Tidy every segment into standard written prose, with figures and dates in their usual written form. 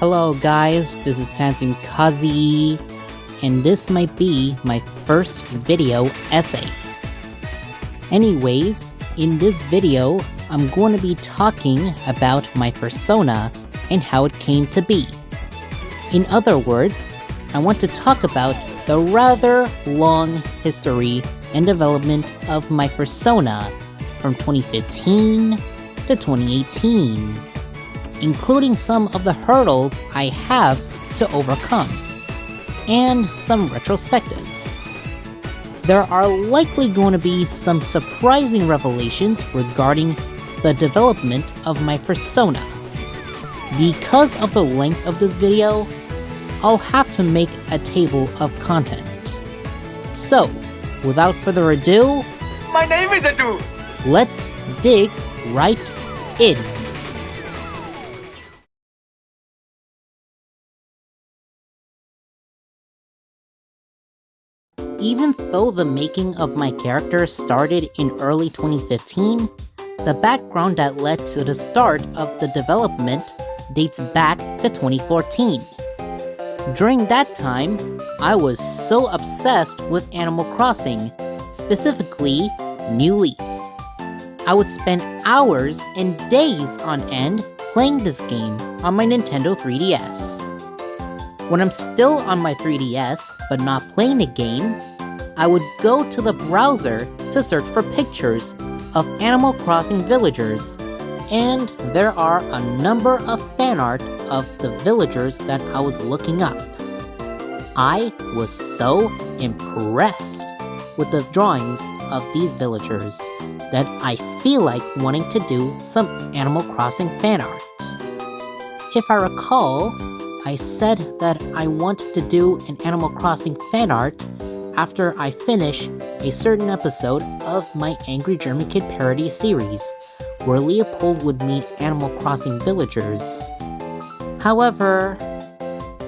Hello guys, this is Tanzim Kazi, and this might be my first video essay. Anyways, in this video, I'm going to be talking about my Fursona and how it came to be. In other words, I want to talk about the rather long history and development of my Fursona from 2015 to 2018, including some of the hurdles I have to overcome, and some retrospectives. There are likely going to be some surprising revelations regarding the development of my Fursona. Because of the length of this video, I'll have to make a table of content. So, without further ado, my name is Adu. Let's dig right in. Even though the making of my character started in early 2015, the background that led to the start of the development dates back to 2014. During that time, I was so obsessed with Animal Crossing, specifically New Leaf. I would spend hours and days on end playing this game on my Nintendo 3DS. When I'm still on my 3DS, but not playing the game, I would go to the browser to search for pictures of Animal Crossing villagers, and there are a number of fan art of the villagers that I was looking up. I was so impressed with the drawings of these villagers that I feel like wanting to do some Animal Crossing fan art. If I recall, I said that I wanted to do an Animal Crossing fan art after I finish a certain episode of my Angry German Kid parody series, where Leopold would meet Animal Crossing villagers. However,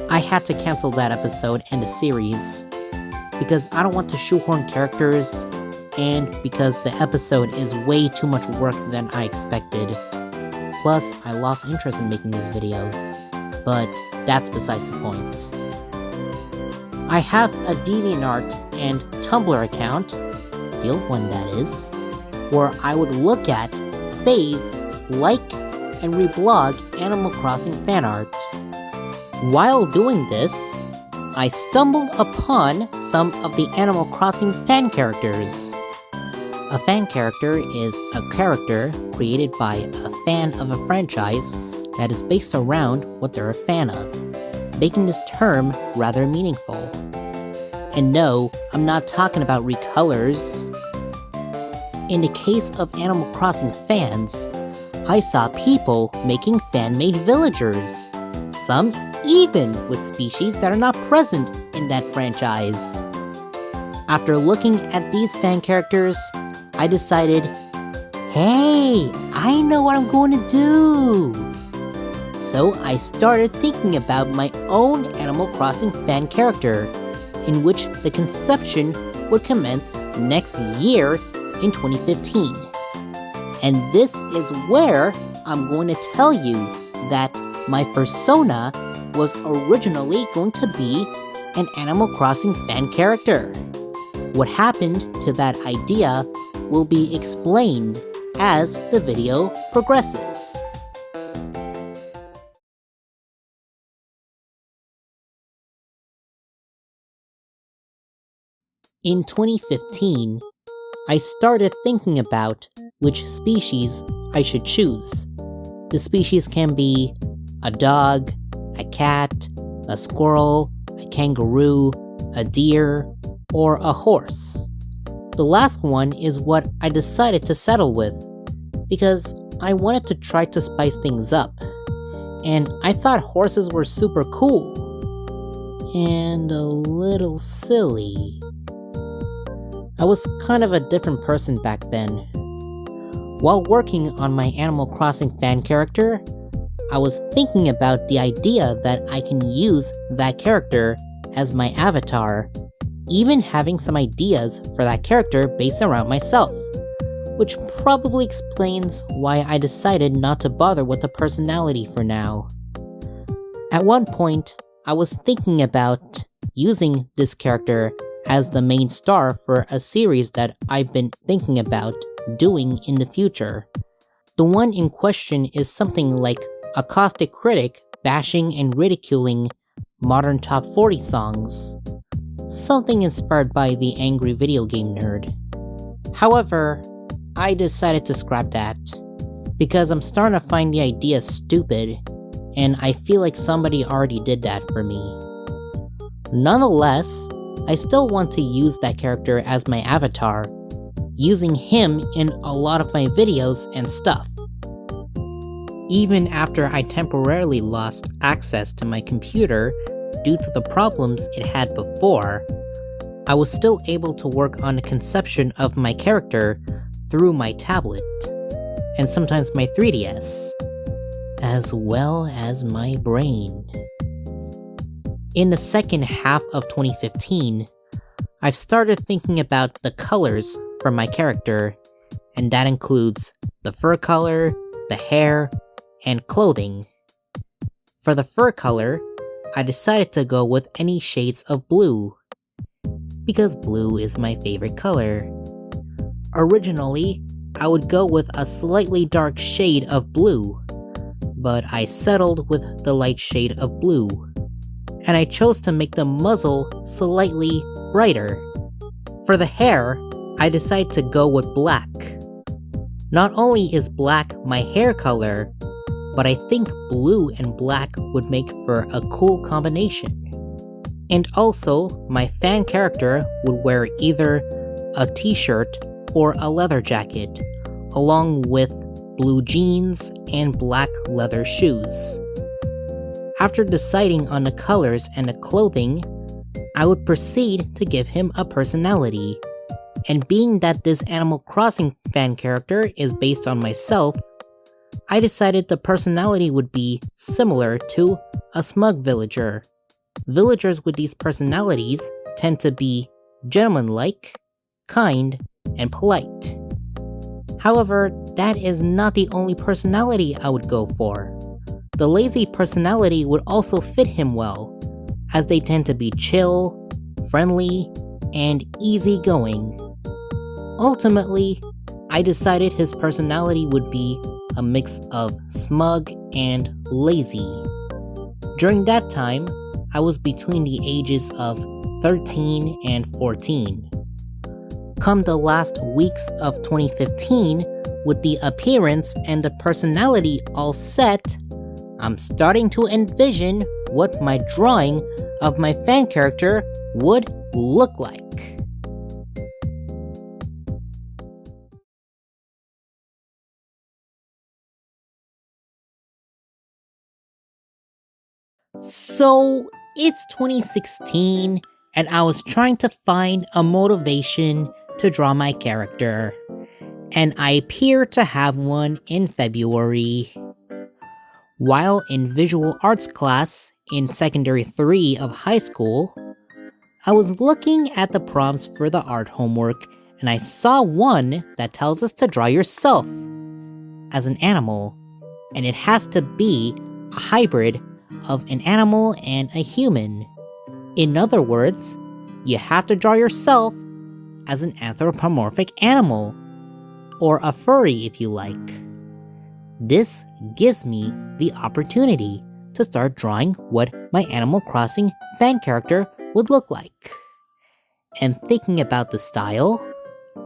I had to cancel that episode and the series, because I don't want to shoehorn characters, and because the episode is way too much work than I expected. Plus, I lost interest in making these videos, but that's besides the point. I have a DeviantArt and Tumblr account, the old one that is, where I would look at, fave, like, and reblog Animal Crossing fan art. While doing this, I stumbled upon some of the Animal Crossing fan characters. A fan character is a character created by a fan of a franchise that is based around what they're a fan of, making this term rather meaningful. And no, I'm not talking about recolors. In the case of Animal Crossing fans, I saw people making fan-made villagers, some even with species that are not present in that franchise. After looking at these fan characters, I decided, hey, I know what I'm going to do! So I started thinking about my own Animal Crossing fan character, in which the conception would commence next year in 2015. And this is where I'm going to tell you that my Fursona was originally going to be an Animal Crossing fan character. What happened to that idea will be explained as the video progresses. In 2015, I started thinking about which species I should choose. The species can be a dog, a cat, a squirrel, a kangaroo, a deer, or a horse. The last one is what I decided to settle with, because I wanted to try to spice things up, and I thought horses were super cool, and a little silly. I was kind of a different person back then. While working on my Animal Crossing fan character, I was thinking about the idea that I can use that character as my avatar, even having some ideas for that character based around myself, which probably explains why I decided not to bother with the personality for now. At one point, I was thinking about using this character as the main star for a series that I've been thinking about doing in the future. The one in question is something like a caustic critic bashing and ridiculing modern top 40 songs. Something inspired by the angry video game nerd. However, I decided to scrap that, because I'm starting to find the idea stupid, and I feel like somebody already did that for me. Nonetheless, I still want to use that character as my avatar, using him in a lot of my videos and stuff. Even after I temporarily lost access to my computer due to the problems it had before, I was still able to work on the conception of my character through my tablet, and sometimes my 3DS, as well as my brain. In the second half of 2015, I've started thinking about the colors for my character, and that includes the fur color, the hair, and clothing. For the fur color, I decided to go with any shades of blue, because blue is my favorite color. Originally, I would go with a slightly dark shade of blue, but I settled with the light shade of blue, and I chose to make the muzzle slightly brighter. For the hair, I decided to go with black. Not only is black my hair color, but I think blue and black would make for a cool combination. And also, my fan character would wear either a t-shirt or a leather jacket, along with blue jeans and black leather shoes. After deciding on the colors and the clothing, I would proceed to give him a personality. And being that this Animal Crossing fan character is based on myself, I decided the personality would be similar to a smug villager. Villagers with these personalities tend to be gentlemanlike, kind, and polite. However, that is not the only personality I would go for. The lazy personality would also fit him well, as they tend to be chill, friendly, and easygoing. Ultimately, I decided his personality would be a mix of smug and lazy. During that time, I was between the ages of 13 and 14. Come the last weeks of 2015, with the appearance and the personality all set, I'm starting to envision what my drawing of my fan character would look like. So, it's 2016, and I was trying to find a motivation to draw my character, and I appear to have one in February. While in visual arts class in secondary 3 of high school, I was looking at the prompts for the art homework, and I saw one that tells us to draw yourself as an animal, and it has to be a hybrid of an animal and a human. In other words, you have to draw yourself as an anthropomorphic animal, or a furry if you like. This gives me the opportunity to start drawing what my Animal Crossing fan character would look like. And thinking about the style,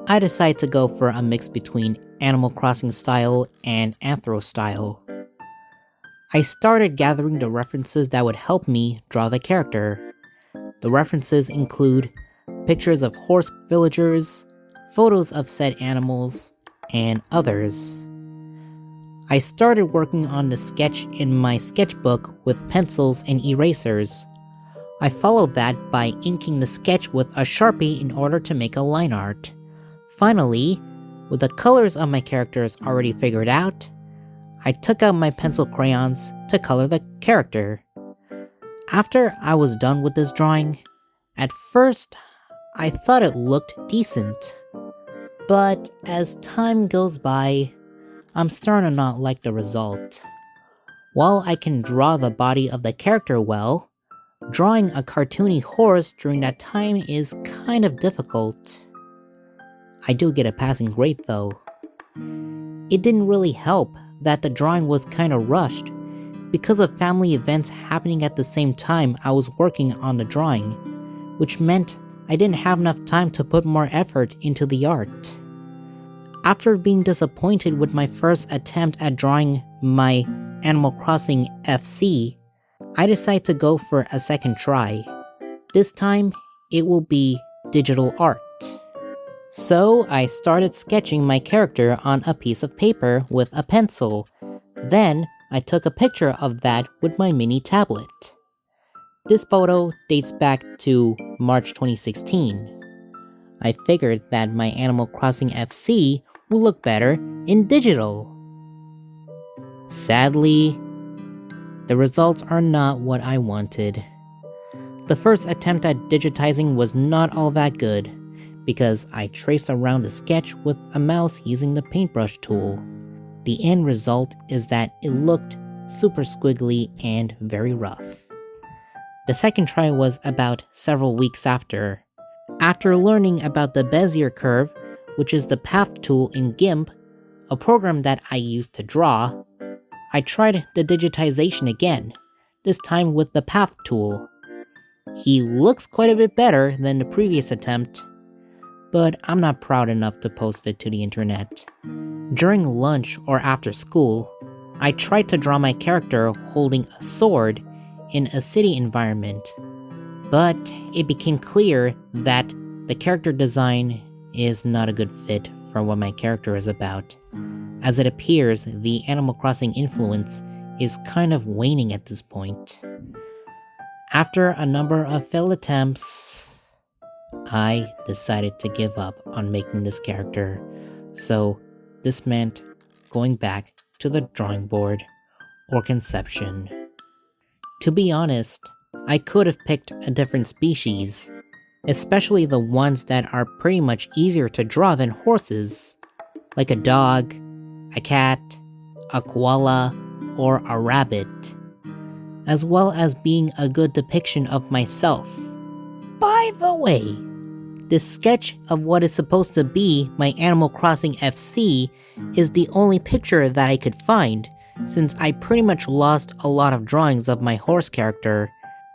I decided to go for a mix between Animal Crossing style and Anthro style. I started gathering the references that would help me draw the character. The references include pictures of horse villagers, photos of said animals, and others. I started working on the sketch in my sketchbook with pencils and erasers. I followed that by inking the sketch with a Sharpie in order to make a line art. Finally, with the colors of my characters already figured out, I took out my pencil crayons to color the character. After I was done with this drawing, at first, I thought it looked decent. But as time goes by, I'm starting to not like the result. While I can draw the body of the character well, drawing a cartoony horse during that time is kind of difficult. I do get a passing grade though. It didn't really help that the drawing was kinda rushed because of family events happening at the same time I was working on the drawing, which meant I didn't have enough time to put more effort into the art. After being disappointed with my first attempt at drawing my Animal Crossing FC, I decided to go for a second try. This time, it will be digital art. So I started sketching my character on a piece of paper with a pencil. Then I took a picture of that with my mini tablet. This photo dates back to March 2016. I figured that my Animal Crossing FC would look better in digital. Sadly, the results are not what I wanted. The first attempt at digitizing was not all that good, because I traced around the sketch with a mouse using the paintbrush tool. The end result is that it looked super squiggly and very rough. The second try was about several weeks after. After learning about the Bezier curve, which is the path tool in GIMP, a program that I use to draw, I tried the digitization again, this time with the path tool. He looks quite a bit better than the previous attempt, but I'm not proud enough to post it to the internet. During lunch or after school, I tried to draw my character holding a sword in a city environment, but it became clear that the character design is not a good fit for what my character is about, as it appears the Animal Crossing influence is kind of waning at this point. After a number of failed attempts, I decided to give up on making this character, so this meant going back to the drawing board or conception. To be honest, I could have picked a different species, especially the ones that are pretty much easier to draw than horses, like a dog, a cat, a koala, or a rabbit, as well as being a good depiction of myself. By the way, this sketch of what is supposed to be my Animal Crossing FC is the only picture that I could find, since I pretty much lost a lot of drawings of my horse character,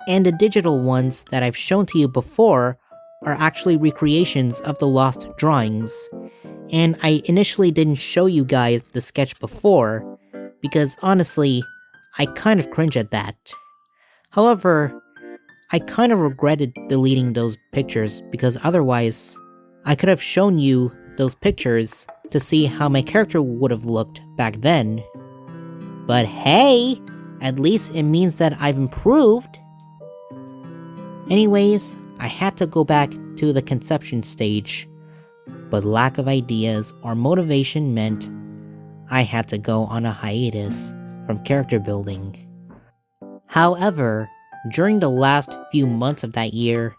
and the digital ones that I've shown to you before are actually recreations of the lost drawings. And I initially didn't show you guys the sketch before, because honestly, I kind of cringe at that. However, I kind of regretted deleting those pictures because otherwise, I could have shown you those pictures to see how my character would have looked back then. But hey, at least it means that I've improved. Anyways, I had to go back to the conception stage, but lack of ideas or motivation meant I had to go on a hiatus from character building. However, during the last few months of that year,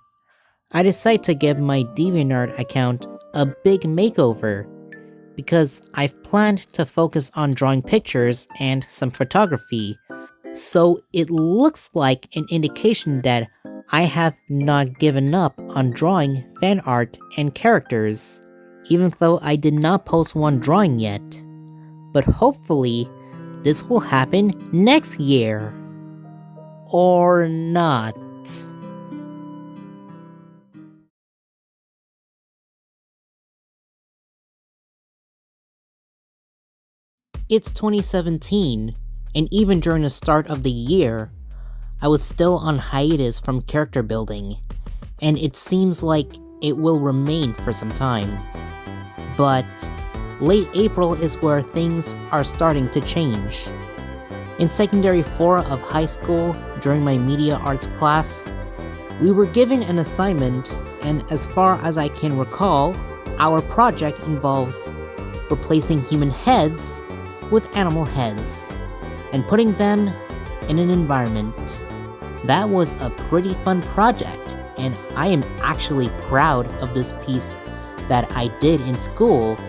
I decided to give my DeviantArt account a big makeover because I've planned to focus on drawing pictures and some photography, so it looks like an indication that I have not given up on drawing fan art and characters, even though I did not post one drawing yet. But hopefully, this will happen next year. Or not. It's 2017, and even during the start of the year, I was still on hiatus from character building, and it seems like it will remain for some time. But late April is where things are starting to change. In secondary 4 of high school, during my media arts class, we were given an assignment, and as far as I can recall, our project involves replacing human heads with animal heads, and putting them in an environment. That was a pretty fun project, and I am actually proud of this piece that I did in school,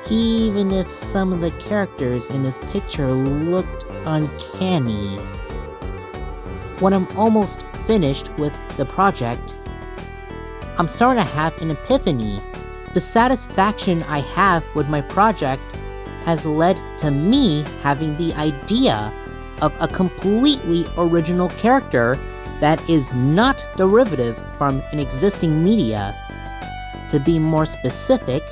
even if some of the characters in this picture looked uncanny. When I'm almost finished with the project, I'm starting to have an epiphany. The satisfaction I have with my project has led to me having the idea of a completely original character that is not derivative from an existing media. To be more specific,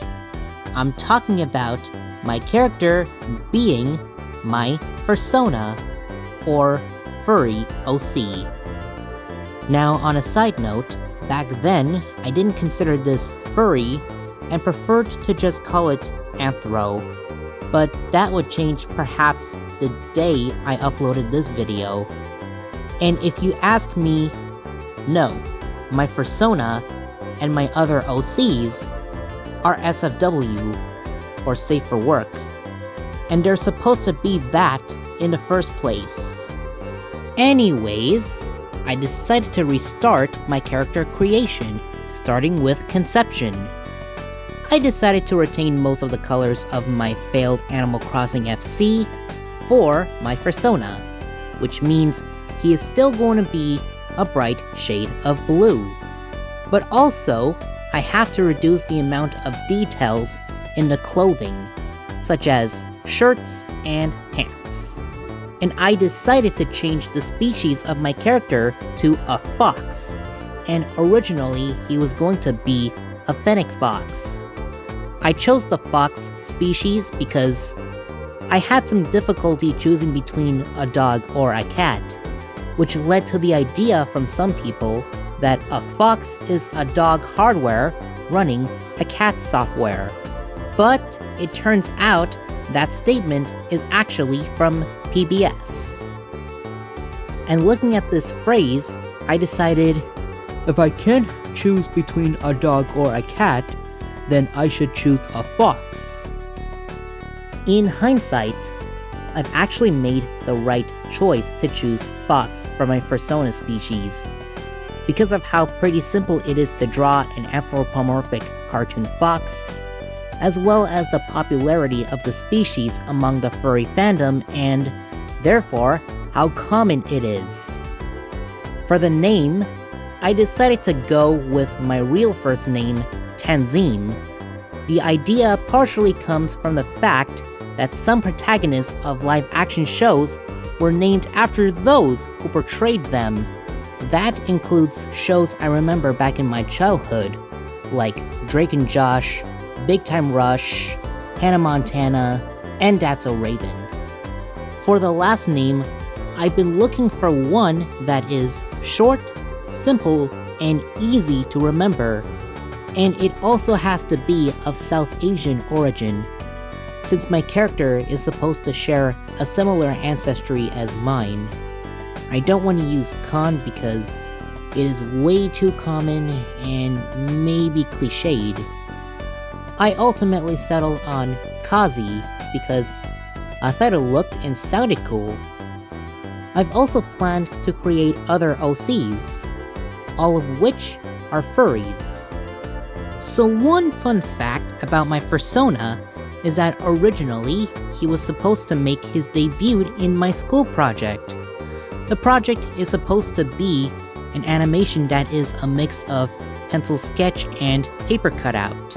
I'm talking about my character being my Fursona, or furry OC. Now, on a side note, back then, I didn't consider this furry and preferred to just call it anthro, but that would change perhaps the day I uploaded this video. And if you ask me, no, my Fursona and my other OCs are SFW, or safe for work, and they're supposed to be that in the first place. Anyways, I decided to restart my character creation, starting with conception. I decided to retain most of the colors of my failed Animal Crossing FC for my Fursona, which means he is still going to be a bright shade of blue. But also, I have to reduce the amount of details in the clothing, such as shirts and pants. And I decided to change the species of my character to a fox, and originally he was going to be a fennec fox. I chose the fox species because I had some difficulty choosing between a dog or a cat, which led to the idea from some people that a fox is a dog hardware running a cat software. But it turns out that statement is actually from PBS. And looking at this phrase, I decided, if I can't choose between a dog or a cat, then I should choose a fox. In hindsight, I've actually made the right choice to choose fox for my Fursona species, because of how pretty simple it is to draw an anthropomorphic cartoon fox, as well as the popularity of the species among the furry fandom and, therefore, how common it is. For the name, I decided to go with my real first name, Tanzim. The idea partially comes from the fact that some protagonists of live-action shows were named after those who portrayed them. That includes shows I remember back in my childhood, like Drake and Josh, Big Time Rush, Hannah Montana, and That's So Raven. For the last name, I've been looking for one that is short, simple, and easy to remember, and it also has to be of South Asian origin, since my character is supposed to share a similar ancestry as mine. I don't want to use Khan because it is way too common and maybe cliched. I ultimately settled on Kazi because I thought it looked and sounded cool. I've also planned to create other OCs, all of which are furries. So one fun fact about my Fursona is that originally he was supposed to make his debut in my school project. The project is supposed to be an animation that is a mix of pencil sketch and paper cutout.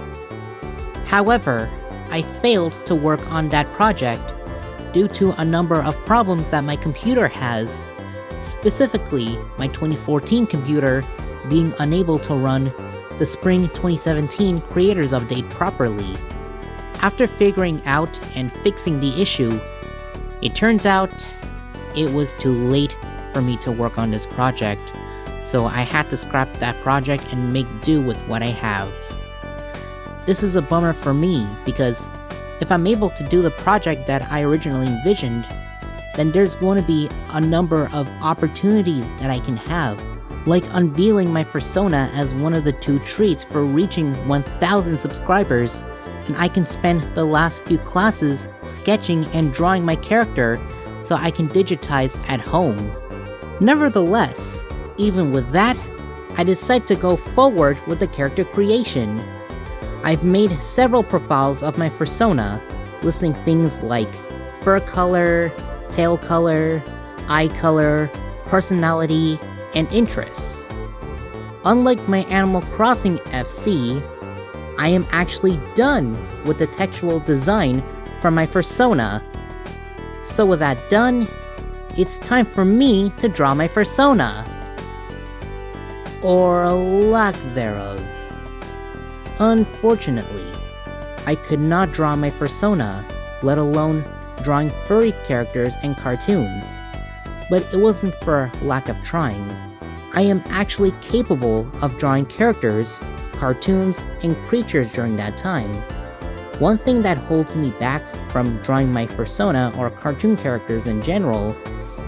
However, I failed to work on that project due to a number of problems that my computer has, specifically my 2014 computer being unable to run the Spring 2017 Creators Update properly. After figuring out and fixing the issue, it turns out it was too late for me to work on this project, so I had to scrap that project and make do with what I have. This is a bummer for me because if I'm able to do the project that I originally envisioned, then there's going to be a number of opportunities that I can have, like unveiling my Fursona as one of the 2 treats for reaching 1,000 subscribers, and I can spend the last few classes sketching and drawing my character so I can digitize at home. Nevertheless, even with that, I decided to go forward with the character creation. I've made several profiles of my Fursona, listing things like fur color, tail color, eye color, personality, and interests. Unlike my Animal Crossing FC, I am actually done with the textual design for my Fursona. So with that done, it's time for me to draw my Fursona. Or lack thereof. Unfortunately, I could not draw my Fursona, let alone drawing furry characters and cartoons. But it wasn't for lack of trying. I am actually capable of drawing characters, cartoons, and creatures during that time. One thing that holds me back from drawing my Fursona or cartoon characters in general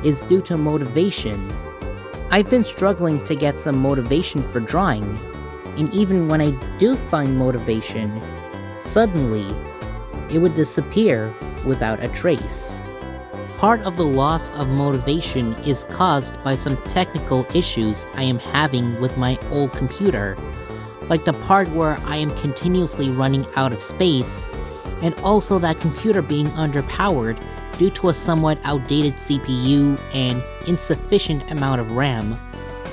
is due to motivation. I've been struggling to get some motivation for drawing, and even when I do find motivation, suddenly it would disappear without a trace. Part of the loss of motivation is caused by some technical issues I am having with my old computer, like the part where I am continuously running out of space, and also that computer being underpowered due to a somewhat outdated CPU and insufficient amount of RAM,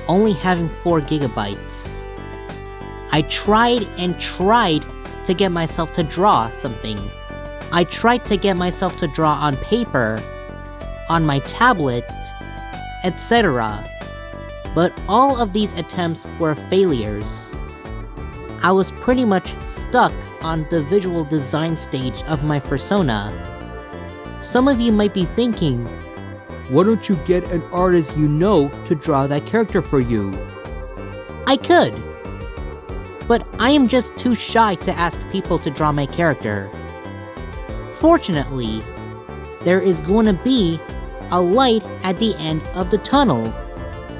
only having 4 gigabytes. I tried and tried to get myself to draw something. I tried to get myself to draw on paper, on my tablet, etc. But all of these attempts were failures. I was pretty much stuck on the visual design stage of my Fursona. Some of you might be thinking, why don't you get an artist you know to draw that character for you? I could, but I am just too shy to ask people to draw my character. Fortunately, there is going to be a light at the end of the tunnel,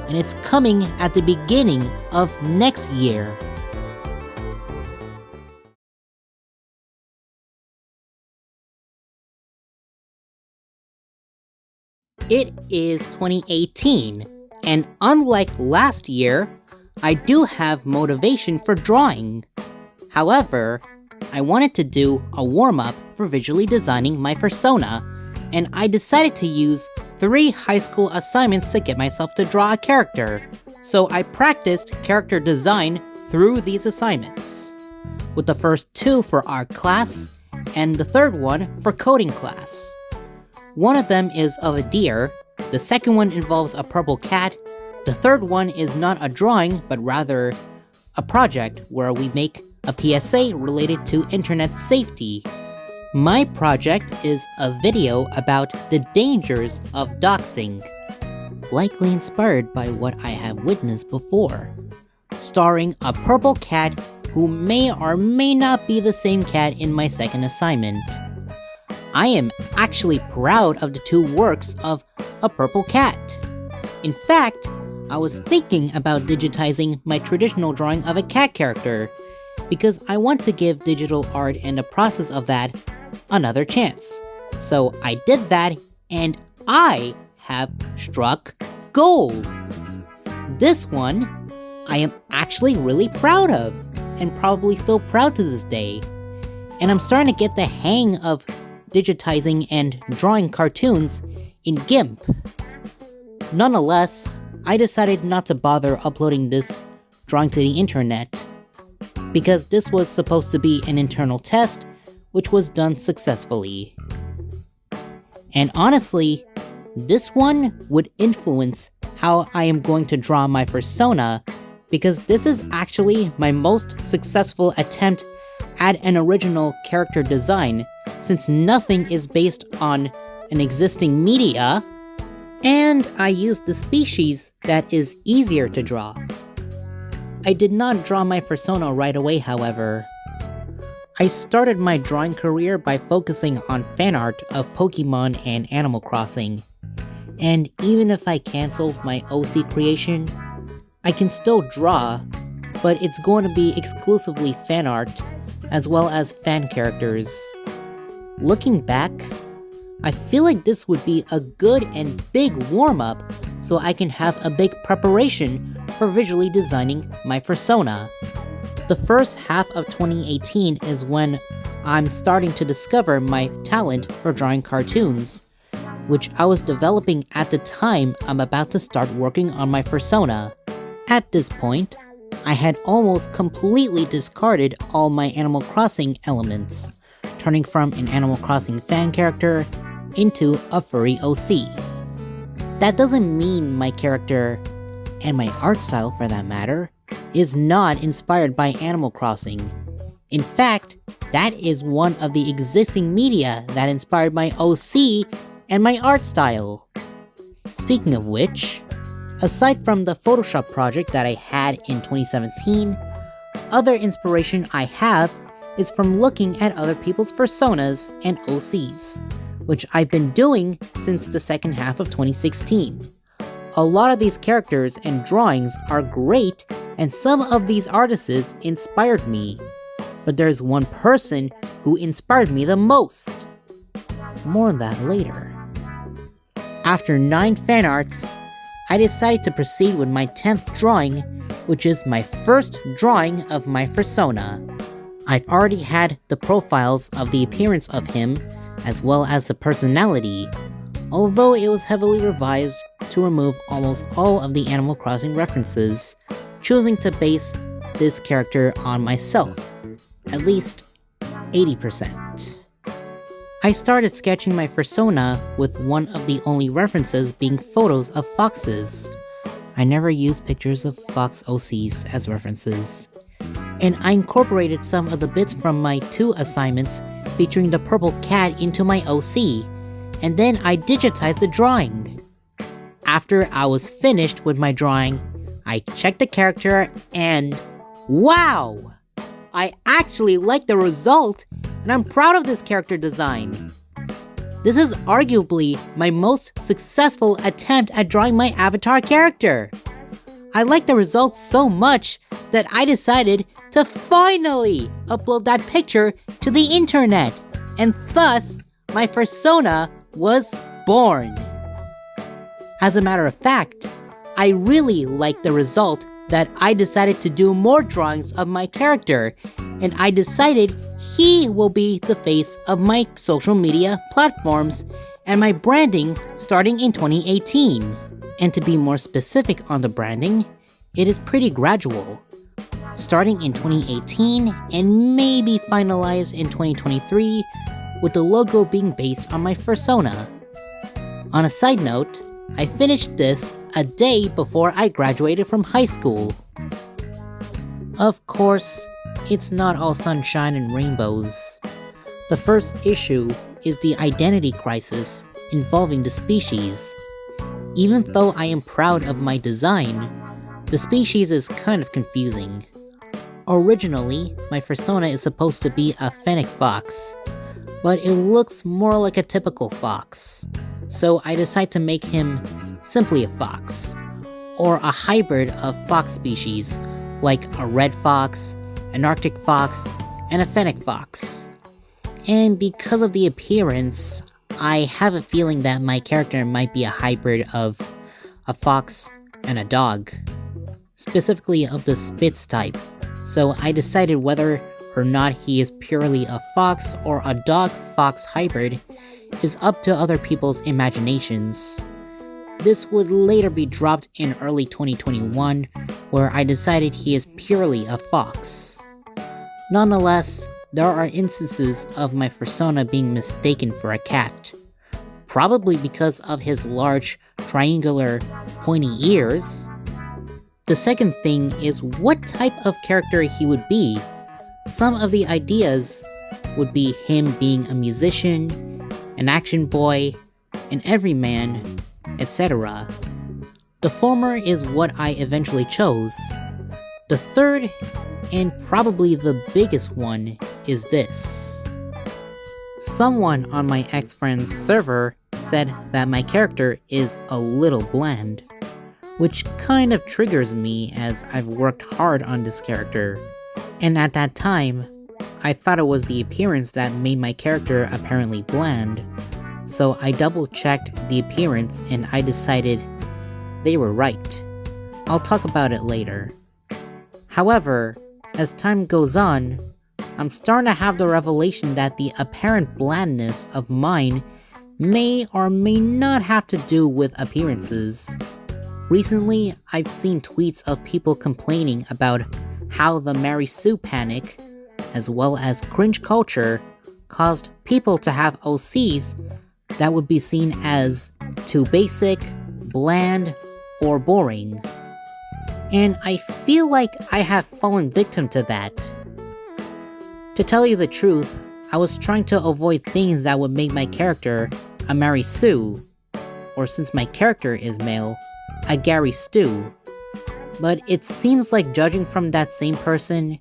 and it's coming at the beginning of next year. It is 2018, and unlike last year, I do have motivation for drawing. However, I wanted to do a warm-up for visually designing my Fursona, and I decided to use 3 high school assignments to get myself to draw a character. So I practiced character design through these assignments, with the first 2 for art class, and the third one for coding class. One of them is of a deer, the second one involves a purple cat, the third one is not a drawing, but rather a project where we make a PSA related to internet safety. My project is a video about the dangers of doxing, likely inspired by what I have witnessed before, starring a purple cat who may or may not be the same cat in my second assignment. I am actually proud of the 2 works of a purple cat. In fact, I was thinking about digitizing my traditional drawing of a cat character, because I want to give digital art and the process of that another chance. So I did that, and I have struck gold. This one, I am actually really proud of, and probably still proud to this day. And I'm starting to get the hang of digitizing and drawing cartoons in GIMP. Nonetheless, I decided not to bother uploading this drawing to the internet, because this was supposed to be an internal test, which was done successfully. And honestly, this one would influence how I am going to draw my Fursona, because this is actually my most successful attempt at an original character design, since nothing is based on an existing media, and I used the species that is easier to draw. I did not draw my Fursona right away, however. I started my drawing career by focusing on fan art of Pokemon and Animal Crossing, and even if I cancelled my OC creation, I can still draw, but it's going to be exclusively fan art, as well as fan characters. Looking back, I feel like this would be a good and big warm-up so I can have a big preparation for visually designing my Fursona. The first half of 2018 is when I'm starting to discover my talent for drawing cartoons, which I was developing at the time I'm about to start working on my Fursona. At this point, I had almost completely discarded all my Animal Crossing elements, turning from an Animal Crossing fan character into a furry OC. That doesn't mean my character, and my art style for that matter, is not inspired by Animal Crossing. In fact, that is one of the existing media that inspired my OC and my art style. Speaking of which, aside from the Photoshop project that I had in 2017, other inspiration I have is from looking at other people's Fursonas and OCs, which I've been doing since the second half of 2016. A lot of these characters and drawings are great, and some of these artists inspired me. But there's one person who inspired me the most. More on that later. After 9 fan arts, I decided to proceed with my 10th drawing, which is my first drawing of my Fursona. I've already had the profiles of the appearance of him, as well as the personality, although it was heavily revised to remove almost all of the Animal Crossing references, choosing to base this character on myself, at least 80%. I started sketching my Fursona with one of the only references being photos of foxes. I never used pictures of fox OCs as references. And I incorporated some of the bits from my 2 assignments featuring the purple cat into my OC, and then I digitized the drawing. After I was finished with my drawing, I checked the character and wow! I actually like the result, and I'm proud of this character design. This is arguably my most successful attempt at drawing my avatar character. I like the results so much that I decided to finally upload that picture to the internet, and thus my Fursona was born. As a matter of fact, I really like the result that I decided to do more drawings of my character, and I decided he will be the face of my social media platforms and my branding starting in 2018. And to be more specific on the branding, it is pretty gradual, starting in 2018 and maybe finalized in 2023, with the logo being based on my Fursona. On a side note, I finished this a day before I graduated from high school. Of course, it's not all sunshine and rainbows. The first issue is the identity crisis involving the species. Even though I am proud of my design, the species is kind of confusing. Originally, my Fursona is supposed to be a fennec fox, but it looks more like a typical fox. So I decide to make him simply a fox, or a hybrid of fox species, like a red fox, an arctic fox, and a fennec fox. And because of the appearance, I have a feeling that my character might be a hybrid of a fox and a dog, specifically of the Spitz type. So I decided whether or not he is purely a fox or a dog-fox hybrid is up to other people's imaginations. This would later be dropped in early 2021, where I decided he is purely a fox. Nonetheless, there are instances of my Fursona being mistaken for a cat, probably because of his large, triangular, pointy ears. The second thing is what type of character he would be. Some of the ideas would be him being a musician, an action boy, an everyman, etc. The former is what I eventually chose. The third, and probably the biggest one, is this. Someone on my ex-friend's server said that my character is a little bland, which kind of triggers me as I've worked hard on this character. And at that time, I thought it was the appearance that made my character apparently bland, so I double-checked the appearance and I decided they were right. I'll talk about it later. However, as time goes on, I'm starting to have the revelation that the apparent blandness of mine may or may not have to do with appearances. Recently, I've seen tweets of people complaining about how the Mary Sue panic, as well as cringe culture, caused people to have OCs that would be seen as too basic, bland, or boring. And I feel like I have fallen victim to that. To tell you the truth, I was trying to avoid things that would make my character a Mary Sue, or since my character is male, a Gary Stu. But it seems like, judging from that same person,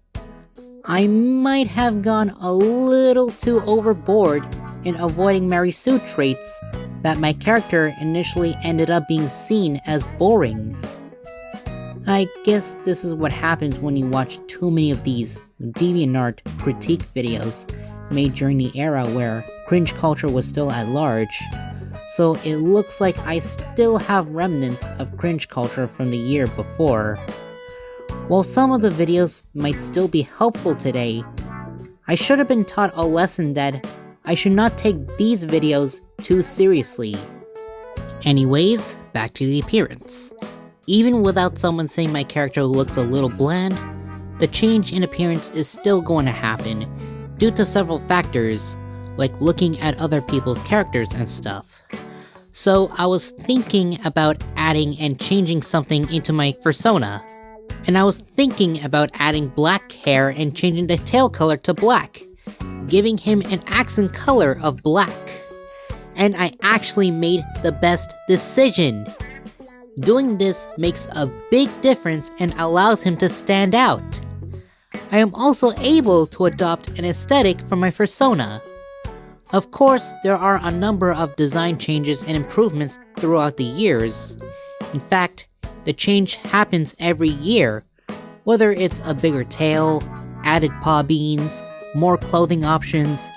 I might have gone a little too overboard in avoiding Mary Sue traits that my character initially ended up being seen as boring. I guess this is what happens when you watch too many of these DeviantArt critique videos made during the era where cringe culture was still at large, so it looks like I still have remnants of cringe culture from the year before. While some of the videos might still be helpful today, I should have been taught a lesson that I should not take these videos too seriously. Anyways, back to the appearance. Even without someone saying my character looks a little bland, the change in appearance is still going to happen due to several factors, like looking at other people's characters and stuff. So I was thinking about adding and changing something into my Fursona. And I was thinking about adding black hair and changing the tail color to black, giving him an accent color of black. And I actually made the best decision. Doing this makes a big difference and allows him to stand out. I am also able to adopt an aesthetic from my Fursona. Of course, there are a number of design changes and improvements throughout the years. In fact, the change happens every year, whether it's a bigger tail, added paw beans, more clothing options,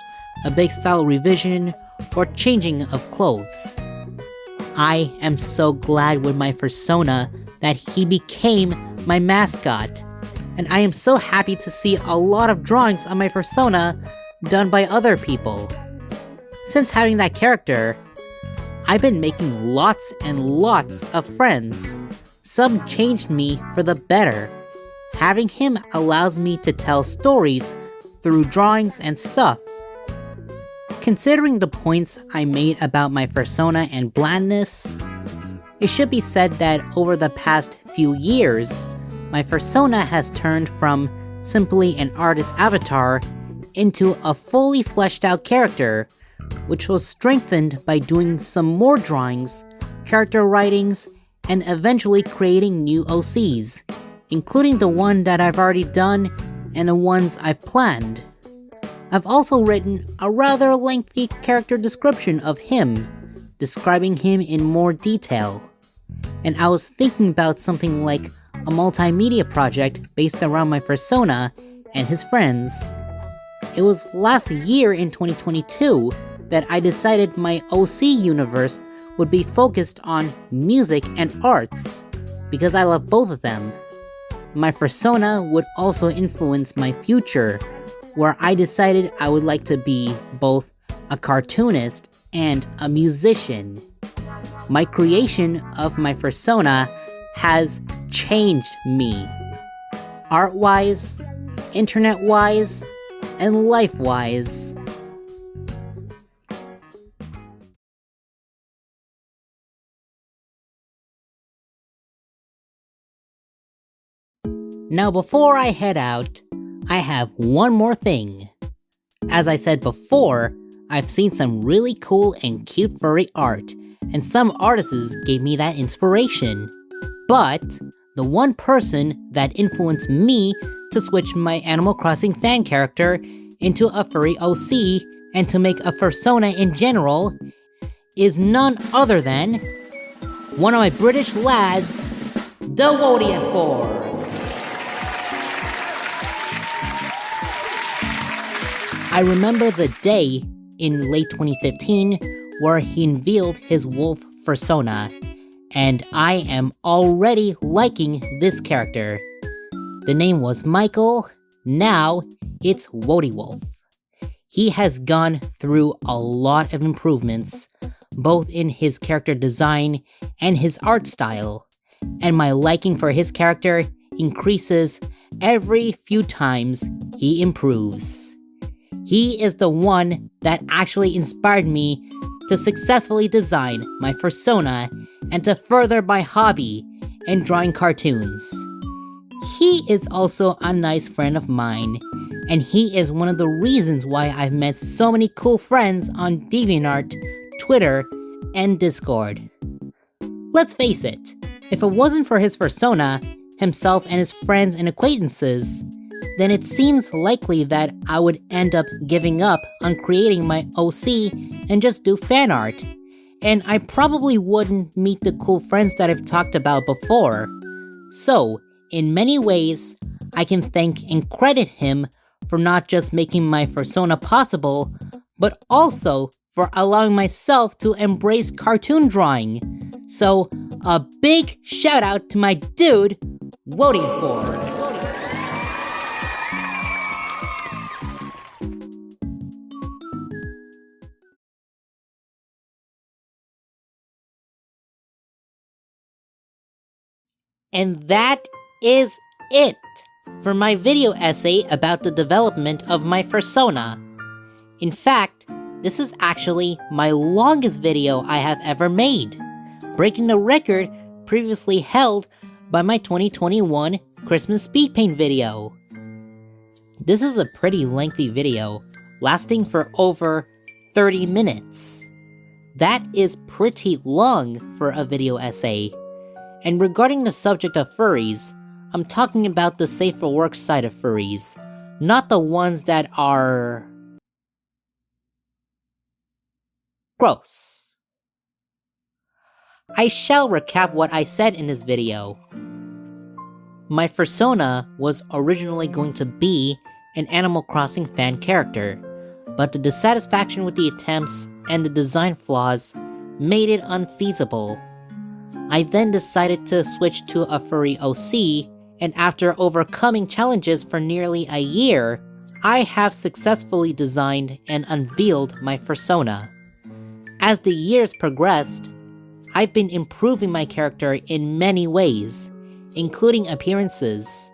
a big style revision, or changing of clothes. I am so glad with my Fursona that he became my mascot, and I am so happy to see a lot of drawings on my Fursona done by other people. Since having that character, I've been making lots and lots of friends. Some changed me for the better. Having him allows me to tell stories through drawings and stuff. Considering the points I made about my Fursona and blandness, it should be said that over the past few years, my Fursona has turned from simply an artist avatar into a fully fleshed out character, which was strengthened by doing some more drawings, character writings, and eventually creating new OCs, including the one that I've already done and the ones I've planned. I've also written a rather lengthy character description of him, describing him in more detail. And I was thinking about something like a multimedia project based around my Fursona and his friends. It was last year in 2022 that I decided my OC universe would be focused on music and arts, because I love both of them. My Fursona would also influence my future, where I decided I would like to be both a cartoonist and a musician. My creation of my Fursona has changed me. Art-wise, internet-wise, and life-wise. Now before I head out, I have one more thing. As I said before, I've seen some really cool and cute furry art, and some artists gave me that inspiration. But the one person that influenced me to switch my Animal Crossing fan character into a furry OC and to make a Fursona in general is none other than one of my British lads, the Wodian 4. I remember the day in late 2015 where he unveiled his wolf Fursona, and I am already liking this character. The name was Michael, now it's Wody Wolf. He has gone through a lot of improvements, both in his character design and his art style, and my liking for his character increases every few times he improves. He is the one that actually inspired me to successfully design my Fursona and to further my hobby in drawing cartoons. He is also a nice friend of mine, and he is one of the reasons why I've met so many cool friends on DeviantArt, Twitter, and Discord. Let's face it, if it wasn't for his Fursona, himself and his friends and acquaintances, then it seems likely that I would end up giving up on creating my OC and just do fan art. And I probably wouldn't meet the cool friends that I've talked about before. So, in many ways, I can thank and credit him for not just making my Fursona possible, but also for allowing myself to embrace cartoon drawing. So, a big shout out to my dude, voting for. And that is it for my video essay about the development of my Fursona. In fact, this is actually my longest video I have ever made, breaking the record previously held by my 2021 Christmas speed paint video. This is a pretty lengthy video, lasting for over 30 minutes. That is pretty long for a video essay. And regarding the subject of furries, I'm talking about the safe for work side of furries, not the ones that are gross. I shall recap what I said in this video. My Fursona was originally going to be an Animal Crossing fan character, but the dissatisfaction with the attempts and the design flaws made it unfeasible. I then decided to switch to a furry OC, and after overcoming challenges for nearly a year, I have successfully designed and unveiled my Fursona. As the years progressed, I've been improving my character in many ways, including appearances.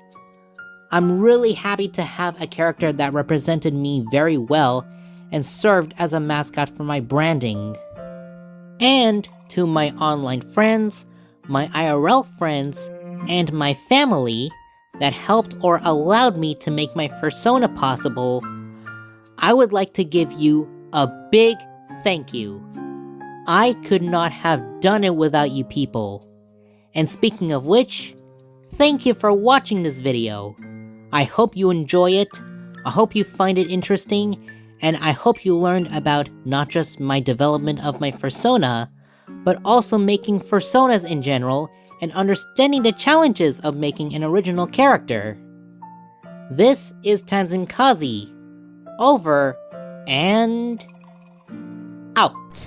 I'm really happy to have a character that represented me very well and served as a mascot for my branding. And to my online friends, my IRL friends, and my family that helped or allowed me to make my Fursona possible, I would like to give you a big thank you. I could not have done it without you people. And speaking of which, thank you for watching this video. I hope you enjoy it, I hope you find it interesting, and I hope you learned about not just my development of my Fursona, but also making Fursonas in general and understanding the challenges of making an original character. This is Tanzim Kazi. Over and out.